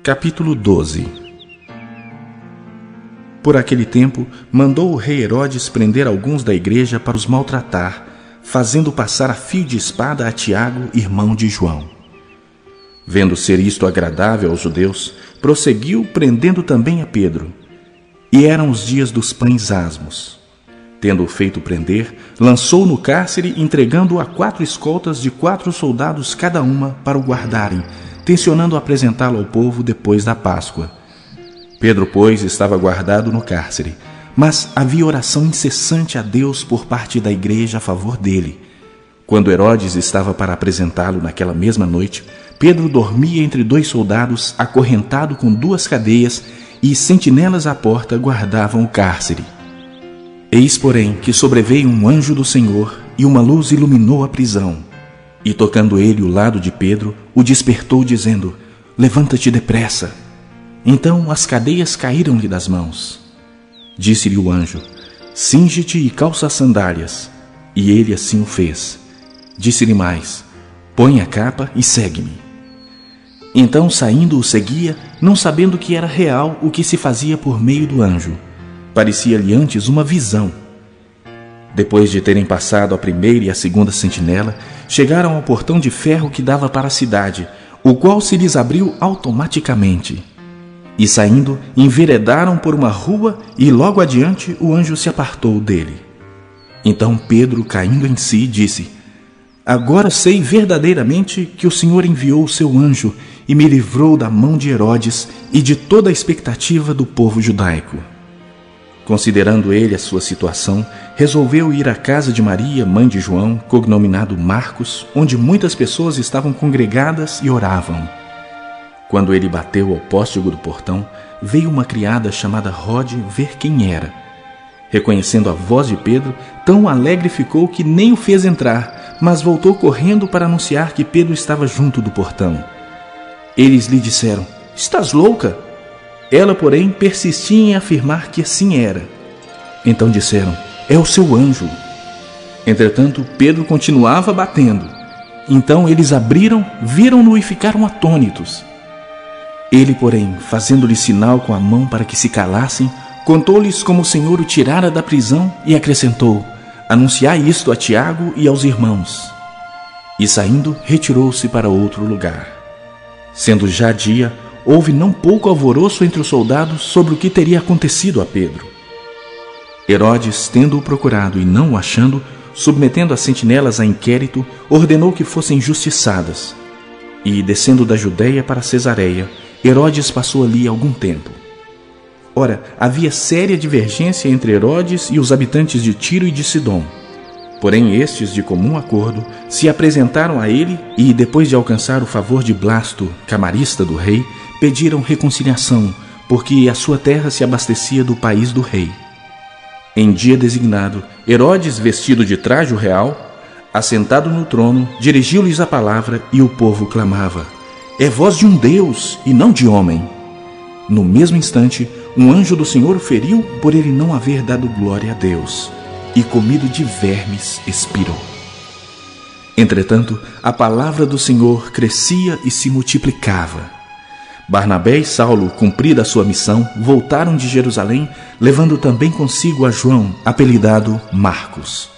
Capítulo 12. Por aquele tempo, mandou o rei Herodes prender alguns da igreja para os maltratar, fazendo passar a fio de espada a Tiago, irmão de João. Vendo ser isto agradável aos judeus, prosseguiu prendendo também a Pedro. E eram os dias dos pães asmos. Tendo-o feito prender, lançou-o no cárcere, entregando-o a 4 escoltas de 4 soldados cada uma para o guardarem, tencionando apresentá-lo ao povo depois da Páscoa. Pedro, pois, estava guardado no cárcere, mas havia oração incessante a Deus por parte da igreja a favor dele. Quando Herodes estava para apresentá-lo naquela mesma noite, Pedro dormia entre 2 soldados, acorrentado com 2 cadeias, e sentinelas à porta guardavam o cárcere. Eis, porém, que sobreveio um anjo do Senhor, e uma luz iluminou a prisão. E tocando ele o lado de Pedro, o despertou, dizendo: "Levanta-te depressa." Então as cadeias caíram-lhe das mãos. Disse-lhe o anjo: "Cinge-te e calça as sandálias." E ele assim o fez. Disse-lhe mais: "Põe a capa e segue-me." Então, saindo, o seguia, não sabendo que era real o que se fazia por meio do anjo. Parecia-lhe antes uma visão. Depois de terem passado a primeira e a segunda sentinela, chegaram ao portão de ferro que dava para a cidade, o qual se lhes abriu automaticamente. E saindo, enveredaram por uma rua e logo adiante o anjo se apartou dele. Então Pedro, caindo em si, disse: "Agora sei verdadeiramente que o Senhor enviou o seu anjo e me livrou da mão de Herodes e de toda a expectativa do povo judaico." Considerando ele a sua situação, resolveu ir à casa de Maria, mãe de João, cognominado Marcos, onde muitas pessoas estavam congregadas e oravam. Quando ele bateu ao póstego do portão, veio uma criada chamada Rode ver quem era. Reconhecendo a voz de Pedro, tão alegre ficou que nem o fez entrar, mas voltou correndo para anunciar que Pedro estava junto do portão. Eles lhe disseram: "Estás louca?" Ela, porém, persistia em afirmar que assim era. Então disseram: "É o seu anjo." Entretanto, Pedro continuava batendo. Então eles abriram, viram-no e ficaram atônitos. Ele, porém, fazendo-lhe sinal com a mão para que se calassem, contou-lhes como o Senhor o tirara da prisão e acrescentou: "Anunciai isto a Tiago e aos irmãos." E saindo, retirou-se para outro lugar. Sendo já dia, houve não pouco alvoroço entre os soldados sobre o que teria acontecido a Pedro. Herodes, tendo-o procurado e não o achando, submetendo as sentinelas a inquérito, ordenou que fossem justiçadas. E, descendo da Judeia para Cesareia, Herodes passou ali algum tempo. Ora, havia séria divergência entre Herodes e os habitantes de Tiro e de Sidom. Porém, estes, de comum acordo, se apresentaram a ele e, depois de alcançar o favor de Blasto, camarista do rei, pediram reconciliação, porque a sua terra se abastecia do país do rei. Em dia designado, Herodes, vestido de trajo real, assentado no trono, dirigiu-lhes a palavra e o povo clamava: "É voz de um Deus e não de homem." No mesmo instante, um anjo do Senhor o feriu por ele não haver dado glória a Deus, e comido de vermes expirou. Entretanto, a palavra do Senhor crescia e se multiplicava. Barnabé e Saulo, cumprida a sua missão, voltaram de Jerusalém, levando também consigo a João, apelidado Marcos.